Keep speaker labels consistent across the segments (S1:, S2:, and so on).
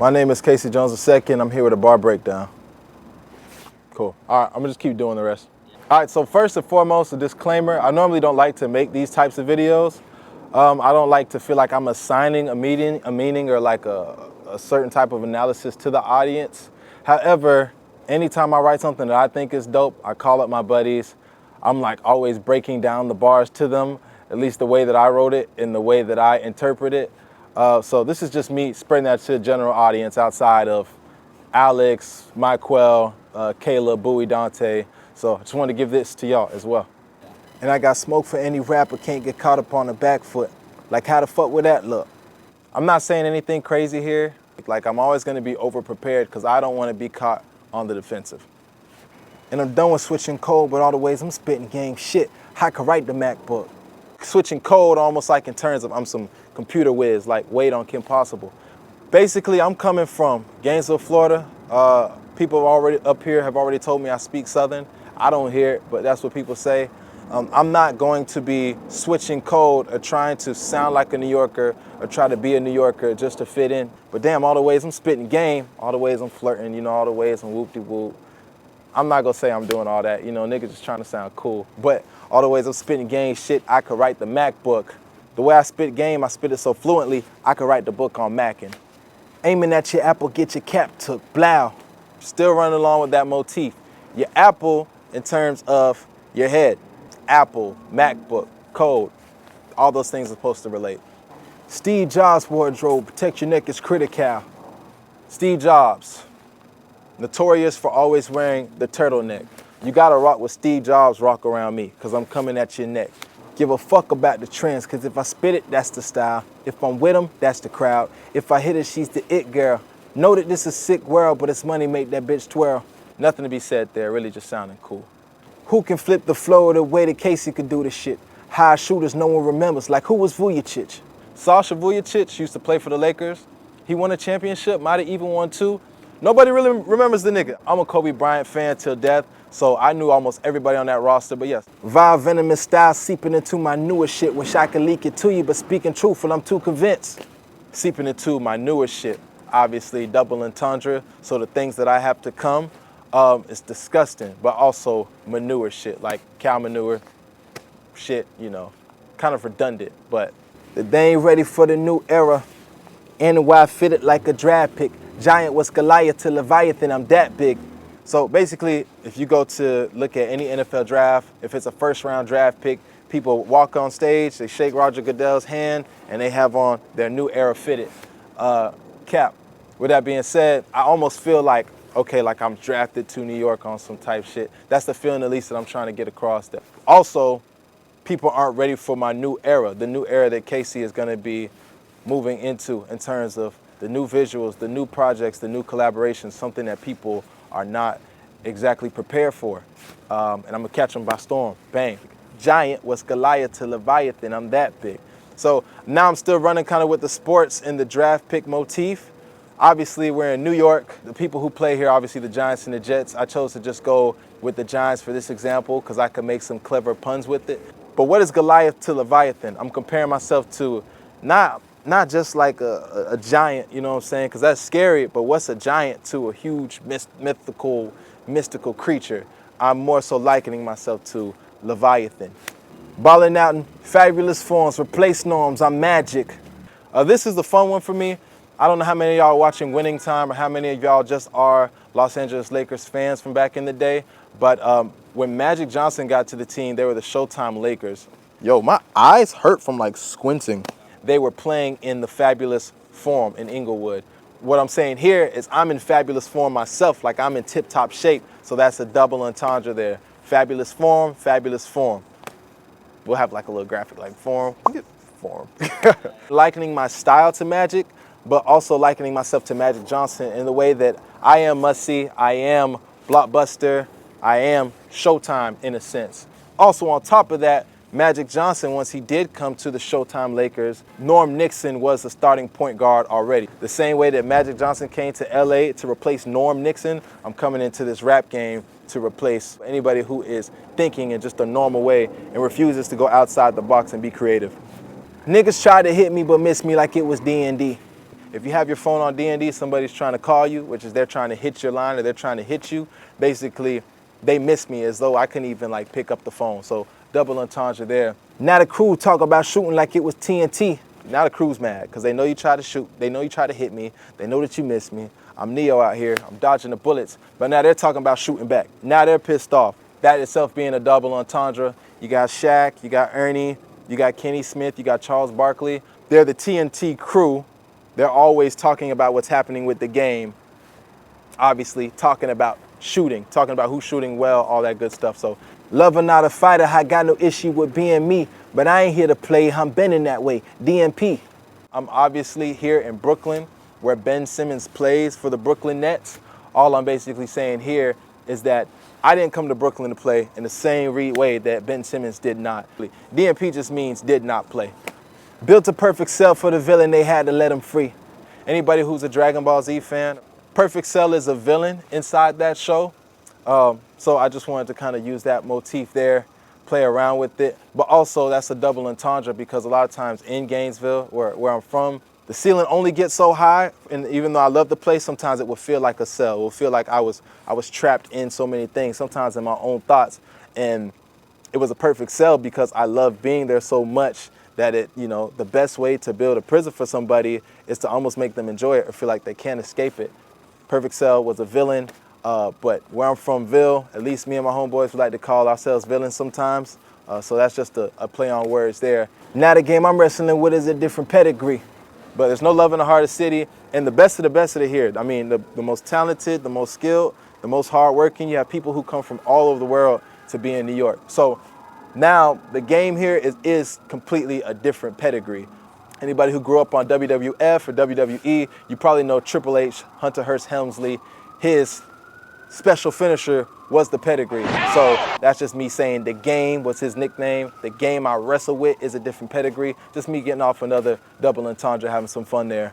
S1: My name is Casey Jones II. I'm here with a bar breakdown. Cool. All right, I'm gonna just keep doing the rest. All right, so first and foremost, a disclaimer. I normally don't like to make these types of videos. I don't like to feel like I'm assigning a meaning or like a certain type of analysis to the audience. However, anytime I write something that I think is dope, I call up my buddies. I'm like always breaking down the bars to them, at least the way that I wrote it and the way that I interpret it. So this is just me spreading that to the general audience outside of Alex, Michael, Caleb, Bowie, Dante. So I just wanted to give this to y'all as well. And I got smoke for any rapper can't get caught up on the back foot. Like, how the fuck would that look? I'm not saying anything crazy here. Like, I'm always gonna be over prepared because I don't want to be caught on the defensive. And I'm done with switching code, but all the ways I'm spitting game shit. I could write the MacBook. Switching code almost like in terms of I'm some computer whiz, like Wade on Kim Possible. Basically, I'm coming from Gainesville, Florida. People already up here have already told me I speak Southern. I don't hear it, but that's what people say. I'm not going to be switching code or trying to sound like a New Yorker or try to be a New Yorker just to fit in. But damn, all the ways I'm spitting game, all the ways I'm flirting, you know, all the ways I'm whoop-de-whoop. I'm not gonna say I'm doing all that, you know, niggas just trying to sound cool. But all the ways I'm spitting game shit, I could write the MacBook. The way I spit game, I spit it so fluently, I could write the book on Mackin'. Aiming at your apple, get your cap took, blow. Still running along with that motif. Your apple in terms of your head. Apple, MacBook, code, all those things are supposed to relate. Steve Jobs' wardrobe, protect your neck is critical. Steve Jobs, notorious for always wearing the turtleneck. You gotta rock with Steve Jobs rock around me, cause I'm coming at your neck. Give a fuck about the trends, cause if I spit it, that's the style. If I'm with them, that's the crowd. If I hit it, she's the it girl. Know that this is a sick world, but it's money make that bitch twirl. Nothing to be said there, really just sounding cool. Who can flip the flow the way that Casey could do this shit? High shooters no one remembers, like who was Vujacic? Sasha Vujacic used to play for the Lakers. He won a championship, might have even won two. Nobody really remembers the nigga. I'm a Kobe Bryant fan till death, so I knew almost everybody on that roster, but yes. Vile venomous style seeping into my newer shit. Wish I could leak it to you, but speaking truthful, I'm too convinced. Seeping into my newer shit. Obviously double entendre, so the things that I have to come, it's disgusting, but also manure shit, like cow manure shit, you know, kind of redundant, but they ain't ready for the new era. NY fitted like a draft pick. Giant was Goliath to Leviathan, I'm that big. So basically, if you go to look at any NFL draft, if it's a first round draft pick, people walk on stage, they shake Roger Goodell's hand, and they have on their new era fitted cap. With that being said, I almost feel like, okay, like I'm drafted to New York on some type shit. That's the feeling at least that I'm trying to get across there. Also, people aren't ready for my new era, the new era that Casey is gonna be moving into in terms of the new visuals, the new projects, the new collaborations, something that people are not exactly prepared for. And I'm gonna catch them by storm, bang. Giant was Goliath to Leviathan, I'm that big. So now I'm still running kind of with the sports and the draft pick motif. Obviously, we're in New York. The people who play here, obviously the Giants and the Jets. I chose to just go with the Giants for this example because I could make some clever puns with it. But what is Goliath to Leviathan? I'm comparing myself to not just like a giant, you know what I'm saying? Because that's scary, but what's a giant to a huge mystical creature? I'm more so likening myself to Leviathan. Balling out in fabulous forms, replace norms, I'm magic. This is the fun one for me. I don't know how many of y'all are watching Winning Time or how many of y'all just are Los Angeles Lakers fans from back in the day, but when Magic Johnson got to the team, they were the Showtime Lakers. Yo, my eyes hurt from like squinting. They were playing in the fabulous form in Inglewood. What I'm saying here is I'm in fabulous form myself, like I'm in tip-top shape, so that's a double entendre there. Fabulous form, fabulous form. We'll have like a little graphic like form. Likening my style to Magic, but also likening myself to Magic Johnson in the way that I am must-see, I am blockbuster, I am Showtime in a sense. Also on top of that, Magic Johnson, once he did come to the Showtime Lakers, Norm Nixon was the starting point guard already. The same way that Magic Johnson came to LA to replace Norm Nixon, I'm coming into this rap game to replace anybody who is thinking in just a normal way and refuses to go outside the box and be creative. Niggas tried to hit me but missed me like it was D&D. If you have your phone on D&D, somebody's trying to call you, which is they're trying to hit your line or they're trying to hit you. Basically, they miss me as though I couldn't even like pick up the phone. So double entendre there. Now the crew talk about shooting like it was TNT. Now the crew's mad because they know you try to shoot. They know you try to hit me. They know that you miss me. I'm Neo out here. I'm dodging the bullets. But now they're talking about shooting back. Now they're pissed off. That itself being a double entendre. You got Shaq, you got Ernie, you got Kenny Smith, you got Charles Barkley. They're the TNT crew. They're always talking about what's happening with the game. Obviously, talking about shooting, talking about who's shooting well, all that good stuff. So, lover, not a fighter, I got no issue with being me, but I ain't here to play, I'm bending that way, DMP. I'm obviously here in Brooklyn, where Ben Simmons plays for the Brooklyn Nets. All I'm basically saying here is that I didn't come to Brooklyn to play in the same way that Ben Simmons did not. DMP just means did not play. Built a perfect cell for the villain, they had to let him free. Anybody who's a Dragon Ball Z fan, Perfect Cell is a villain inside that show. So I just wanted to kind of use that motif there, play around with it. But also that's a double entendre because a lot of times in Gainesville, where I'm from, the ceiling only gets so high, and even though I love the place, sometimes it will feel like a cell. It will feel like I was trapped in so many things, sometimes in my own thoughts. And it was a perfect cell because I love being there so much that the best way to build a prison for somebody is to almost make them enjoy it or feel like they can't escape it. Perfect Cell was a villain, but where I'm from, Ville, at least me and my homeboys, we like to call ourselves villains sometimes. So that's just a play on words there. Now the game I'm wrestling with is a different pedigree, but there's no love in the heart of the city, and the best of the here. I mean, the most talented, the most skilled, the most hardworking. You have people who come from all over the world to be in New York. So now the game here is completely a different pedigree. Anybody who grew up on WWF or WWE, you probably know Triple H, Hunter Hearst Helmsley. His special finisher was the pedigree. So that's just me saying the game was his nickname. The game I wrestle with is a different pedigree. Just me getting off another double entendre, having some fun there.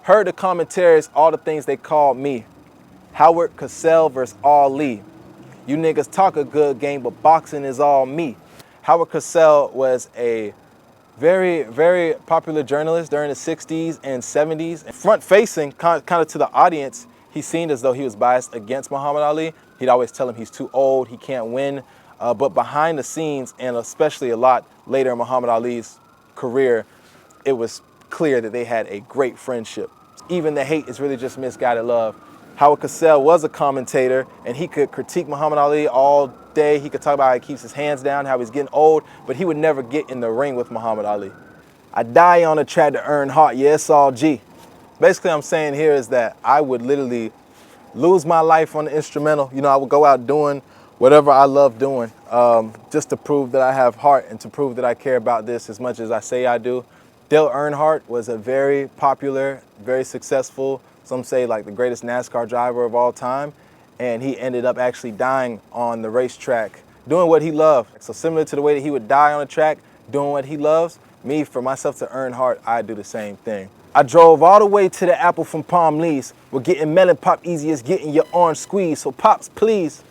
S1: Heard the commentaries, all the things they called me. Howard Cosell versus Ali. You niggas talk a good game, but boxing is all me. Howard Cosell was a very, very popular journalist during the 60s and 70s. Front-facing, kind of to the audience, he seemed as though he was biased against Muhammad Ali. He'd always tell him he's too old, he can't win. But behind the scenes, and especially a lot later in Muhammad Ali's career, it was clear that they had a great friendship. Even the hate is really just misguided love. Howard Cosell was a commentator, and he could critique Muhammad Ali all day. He could talk about how he keeps his hands down, how he's getting old, but he would never get in the ring with Muhammad Ali. I die on the track to earn heart, yeah, it's all G. Basically, I'm saying here is that I would literally lose my life on the instrumental. I would go out doing whatever I love doing, just to prove that I have heart and to prove that I care about this as much as I say I do. Dale Earnhardt was a very popular, very successful, some say like the greatest NASCAR driver of all time, and he ended up actually dying on the racetrack, doing what he loved. So similar to the way that he would die on the track, doing what he loves, me, for myself to earn heart, I do the same thing. I drove all the way to the Apple from Palm Leaves. We're getting melon pop easy as getting your orange squeeze, so pops, please.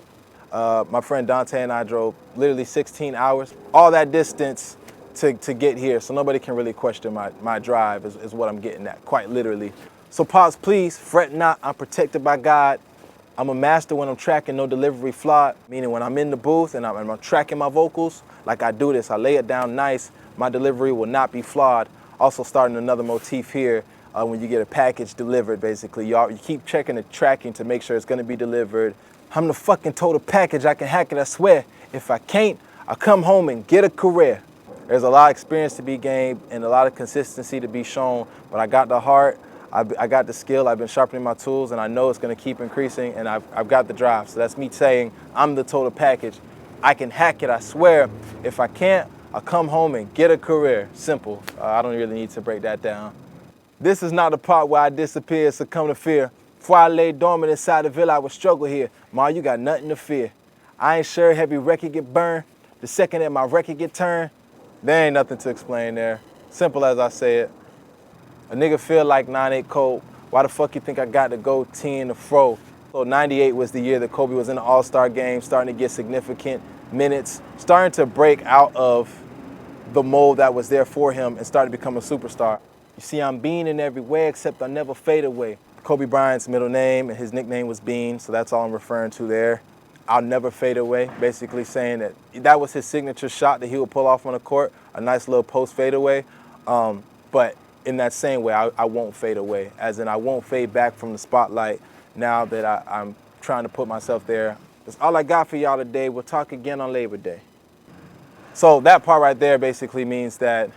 S1: My friend Dante and I drove literally 16 hours, all that distance to get here, so nobody can really question my drive is what I'm getting at, quite literally. So pops, please, fret not, I'm protected by God. I'm a master when I'm tracking, no delivery flawed, meaning when I'm in the booth and I'm tracking my vocals, like I do this, I lay it down nice, my delivery will not be flawed. Also starting another motif here, when you get a package delivered, basically. You keep checking the tracking to make sure it's gonna be delivered. I'm the fucking total package, I can hack it, I swear. If I can't, I'll come home and get a career. There's a lot of experience to be gained and a lot of consistency to be shown, but I got the heart, I got the skill, I've been sharpening my tools, and I know it's gonna keep increasing, and I've got the drive. So that's me saying, I'm the total package. I can hack it, I swear. If I can't, I'll come home and get a career. Simple. I don't really need to break that down. This is not the part where I disappear, succumb to fear. Before I lay dormant inside the villa, I would struggle here. Ma, you got nothing to fear. I ain't sure heavy record get burned. The second that my record get turned, there ain't nothing to explain there. Simple as I say it. A nigga feel like 9-8 cold. Why the fuck you think I got to go 10 the fro? So 98 was the year that Kobe was in the All-Star game, starting to get significant minutes, starting to break out of the mold that was there for him and started to become a superstar. You see, I'm Bean in every way, except I never fade away. Kobe Bryant's middle name and his nickname was Bean, so that's all I'm referring to there. I'll never fade away, basically saying that that was his signature shot that he would pull off on the court, a nice little post fadeaway. But in that same way, I won't fade away, as in I won't fade back from the spotlight now that I'm trying to put myself there. That's all I got for y'all today. We'll talk again on Labor Day. So that part right there basically means that